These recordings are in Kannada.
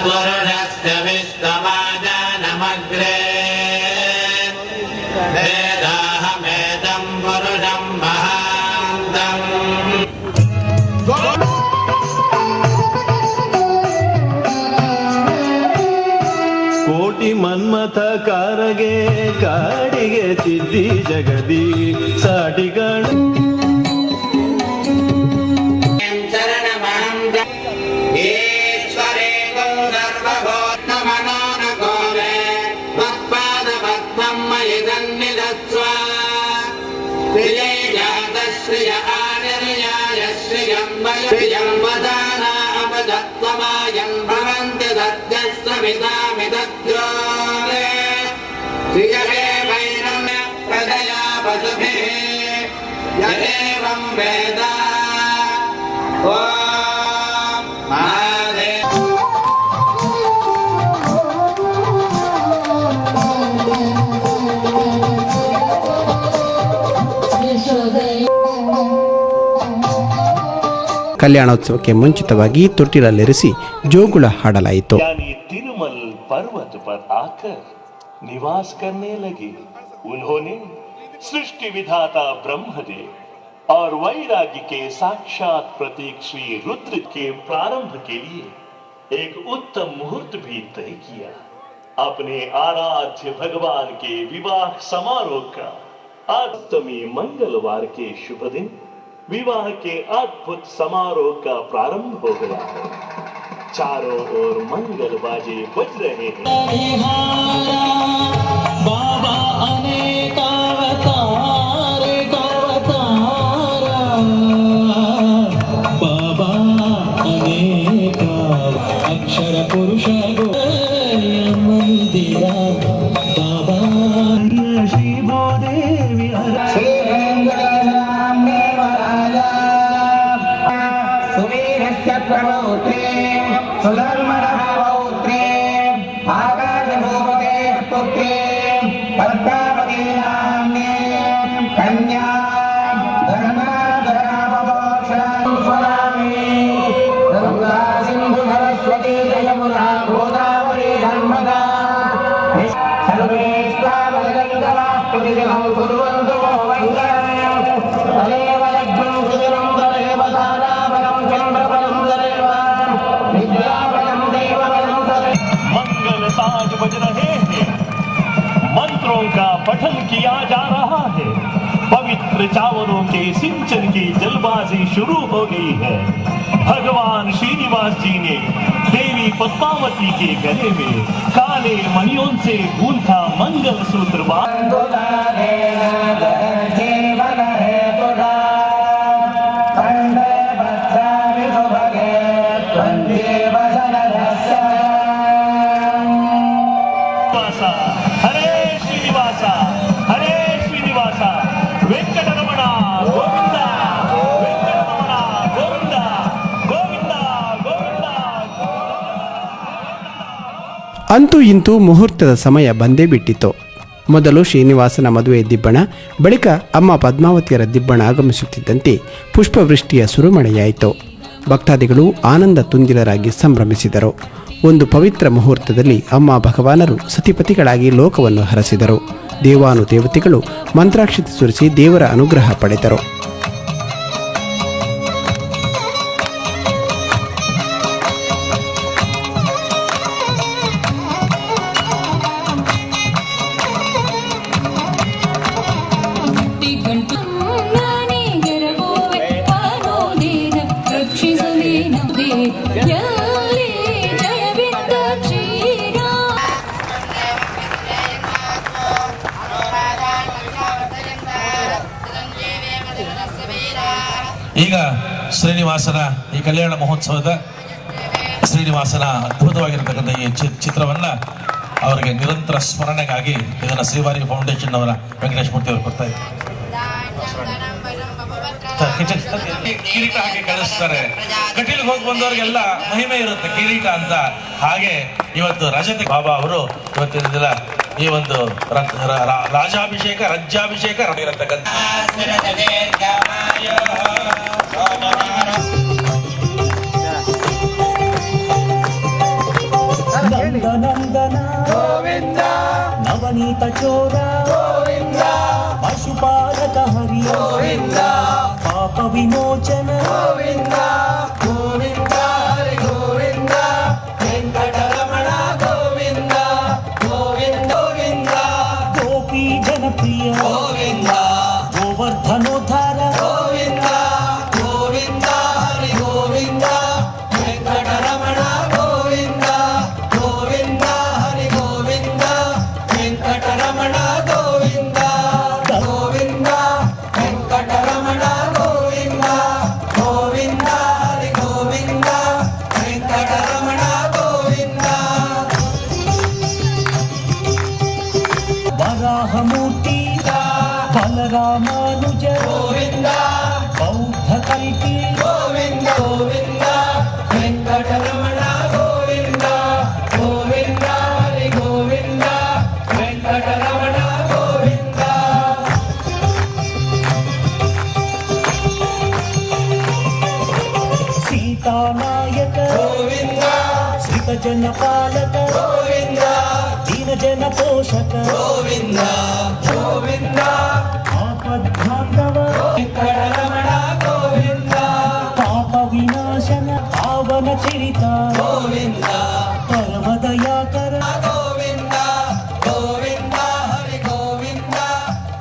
तत्पुरुषस्य विश्वमाजानमग्रे वेदाहमेदं पुरुषं महान्तम् ಕೋಟಿ ಮನ್ಮಥ ಕಾರಗೆ ಕಾಡಿಗೆ ತಿದ್ದಿ ಜಗದಿ ಸಾಟಿಗಳು ಕಲ್ಯಾಣೋತ್ಸವಕ್ಕೆ ಮುಂಚಿತವಾಗಿ ತೊಟ್ಟಿಲಲ್ಲಿರಿಸಿ ಜೋಗುಳ ಹಾಡಲಾಯಿತು. तिरुमल पर्वत पर आकर निवास करने लगे उन्होंने सृष्टि विधाता ब्रह्मदेव और वैराग्य के साक्षात प्रतीक श्री रुद्र के प्रारंभ के लिए एक उत्तम मुहूर्त भी तय किया। अपने आराध्य भगवान के विवाह समारोह का अष्टमी मंगलवार के शुभ दिन विवाह के अद्भुत समारोह का प्रारंभ हो गया है। चारों ओर मंगल बाजे बज रहे हैं। बाबा अनेकावतार बाबा अनेका अक्षर पुरुष मंदिर बाबा शिवो देवी का पठन किया जा रहा है। पवित्र चावलों के सिंचन की जलबाजी शुरू हो गई है। भगवान श्रीनिवास जी ने देवी पद्मावती के गले में काले मणियों से गूंथा मंगल सूत्र ಅಂತೂ ಇಂತೂ ಮುಹೂರ್ತದ ಸಮಯ ಬಂದೇ ಬಿಟ್ಟಿತು. ಮೊದಲು ಶ್ರೀನಿವಾಸನ ಮದುವೆ ದಿಬ್ಬಣ, ಬಳಿಕ ಅಮ್ಮ ಪದ್ಮಾವತಿಯರ ದಿಬ್ಬಣ ಆಗಮಿಸುತ್ತಿದ್ದಂತೆ ಪುಷ್ಪವೃಷ್ಟಿಯ ಸುರುಮಳೆಯಾಯಿತು. ಭಕ್ತಾದಿಗಳು ಆನಂದ ತುಂದಿರರಾಗಿ ಸಂಭ್ರಮಿಸಿದರು. ಒಂದು ಪವಿತ್ರ ಮುಹೂರ್ತದಲ್ಲಿ ಅಮ್ಮ ಭಗವಾನರು ಸತಿಪತಿಗಳಾಗಿ ಲೋಕವನ್ನು ಹರಸಿದರು. ದೇವಾನುದೇವತೆಗಳು ಮಂತ್ರಾಕ್ಷತೆ ಸುರಿಸಿ ದೇವರ ಅನುಗ್ರಹ ಪಡೆದರು. ಈಗ ಶ್ರೀನಿವಾಸನ ಈ ಕಲ್ಯಾಣ ಮಹೋತ್ಸವದ ಶ್ರೀನಿವಾಸನ ಅದ್ಭುತವಾಗಿರ್ತಕ್ಕಂಥ ಈ ಚಿತ್ರವನ್ನ ಅವರಿಗೆ ನಿರಂತರ ಸ್ಮರಣೆಗಾಗಿ ಇದನ್ನ ಶ್ರೀವಾರಿ ಫೌಂಡೇಶನ್ ಅವರ ವೆಂಕಟೇಶ್ ಮೂರ್ತಿ ಅವರು ಕೊಡ್ತಾ ಇದ್ದಾರೆ. ಕಿರೀಟ ಹಾಕಿ ಕಳಿಸ್ತಾರೆ. ಕಟೀಲ್ಗೆ ಹೋಗಿ ಬಂದವರಿಗೆಲ್ಲ ಮಹಿಮೆ ಇರುತ್ತೆ ಕಿರೀಟ ಅಂತ. ಹಾಗೆ ಇವತ್ತು ರಜತೆ ಬಾಬಾ ಅವರು ಇವತ್ತಿನ ದಿನ ಈ ಒಂದು ರಾಜಾಭಿಷೇಕ ರಾಜ್ಯಾಭಿಷೇಕ ಇರತಕ್ಕಂಥ ನಂದನಂದನ ಗೋವಿಂದ ನವನೀತ ಚೋರ ಗೋವಿಂದ ಪಶುಪಾಲಕ ಹರಿ ಗೋವಿಂದ ಪಾಪ ವಿಮೋಚನ ಗೋವಿಂದ ಗೋವಿಂದ ಹರಿ ಗೋವಿಂದ ವೆಂಕಟರಮಣ ಗೋವಿಂದ ಗೋವಿಂದ ಗೋವಿಂದ ಗೋಪಿ ಜನಪ್ರಿಯ ಗೋವಿಂದ ಗೋವರ್ಧನೋದ್ಧಾರ ಗೋವಿಂದ ಗೋವಿಂದ ಹರಿ ಗೋವಿಂದ ವೆಂಕಟರಮಣ ಗೋವಿಂದ ಗೋವಿಂದ ಹರಿ ಗೋವಿಂದ ವೆಂಕಟರಮಣ ಗೋವಿಂದ ಗೋವಿಂದ ವೆಂಕಟರಮಣ ಗೋವಿಂದ ಗೋವಿಂದ ಹರಿ ಗೋವಿಂದ ವೆಂಕಟರಮಣ ಗೋವಿಂದ ವರಾಹಮೂರ್ತಿ ಬಲರಾಮಾನುಜ ಗೋವಿಂದ ಬೌದ್ಧ ಕಲ್ಕಿ ಗೋವಿಂದ ಗೋವಿಂದ ವೆಂಕಟರಮಣ ಗೋವಿಂದ ಗೋವಿಂದ ಹರಿ ಗೋವಿಂದ ವೆಂಕಟರಮಣ ಗೋವಿಂದ ಸೀತಾನಾಯಕ ಗೋವಿಂದ ಶ್ರಿತ ಜನಪಾಲಕ ಗೋವಿಂದ ದೀನ ಜನ ಪೋಷಕ ಗೋವಿಂದ ಗೋವಿಂದ ಆಪದ್ಬಾಂಧವ ವೆಂಕಟರಮಣ ಗೋವಿಂದ ಪಾಪ ವಿನಾಶನ ಪಾವನ ಚರಿತ ಗೋವಿಂದ ಪರಮ ದಯಾಕರ ಗೋವಿಂದ ಗೋವಿಂದ ಹರಿ ಗೋವಿಂದ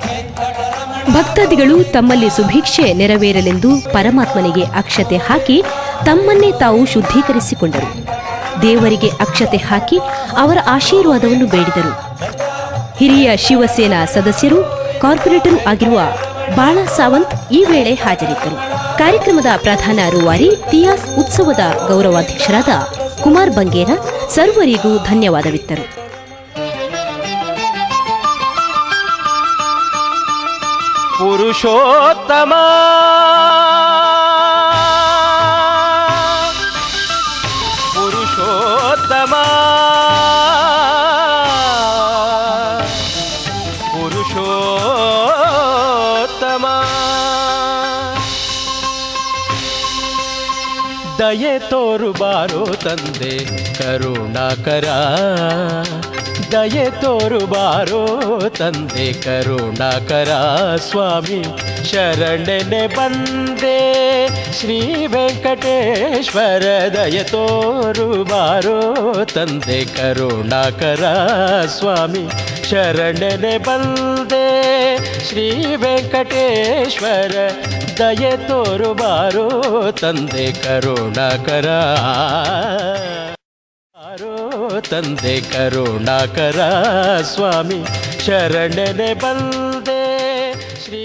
ವೆಂಕಟರಮಣ ಭಕ್ತಾದಿಗಳು ತಮ್ಮಲ್ಲಿ ಸುಭಿಕ್ಷೆ ನೆರವೇರಲೆಂದು ಪರಮಾತ್ಮನಿಗೆ ಅಕ್ಷತೆ ಹಾಕಿ ತಮ್ಮನ್ನೇ ತಾವು ಶುದ್ಧೀಕರಿಸಿಕೊಂಡರು. ದೇವರಿಗೆ ಅಕ್ಷತೆ ಹಾಕಿ ಅವರ ಆಶೀರ್ವಾದವನ್ನು ಬೇಡಿದರು. ಹಿರಿಯ ಶಿವಸೇನಾ ಸದಸ್ಯರು ಕಾರ್ಪೊರೇಟರು ಆಗಿರುವ ಬಾಳಾ ಸಾವಂತ್ ಈ ವೇಳೆ ಹಾಜರಿದ್ದರು. ಕಾರ್ಯಕ್ರಮದ ಪ್ರಧಾನ ರೂವಾರಿ ತಿಯಾಸ್ ಉತ್ಸವದ ಗೌರವಾಧ್ಯಕ್ಷರಾದ ಕುಮಾರ್ ಬಂಗೇರ ಸರ್ವರಿಗೂ ಧನ್ಯವಾದವಿತ್ತರು. ಪುರುಷೋತ್ತಮ ಪುರುಷೋತ್ತಮ ಪುರುಷೋತ್ತಮ ದಯೆ ತೋರು ಬಾರೋ ತಂದೆ ಕರುಣಾಕರ ದಯೆ ತೋರು ಬಾರೋ ತಂದೆ ಕರುಣಾಕರ ಸ್ವಾಮಿ ಶರಣನೆ ಬಂದೆ ಶ್ರೀ ವೆಂಕಟೇಶ್ವರ ದಯೆ ತೋರು ಬಾರೋ ತಂದೆ ಕರುಣಾಕರ ಸ್ವಾಮಿ ಶರಣನೆ ಬಂದೆ ಶ್ರೀ ವೆಂಕಟೇಶ್ವರ ದಯೆ ತೋರು ಬಾರೋ ತಂದೆ ಕರುಣಾಕರ ತಂದೆ ಕರುಣಾಕರ ಸ್ವಾಮಿ ಶರಣನೆ ಬಂದೆ ಶ್ರೀ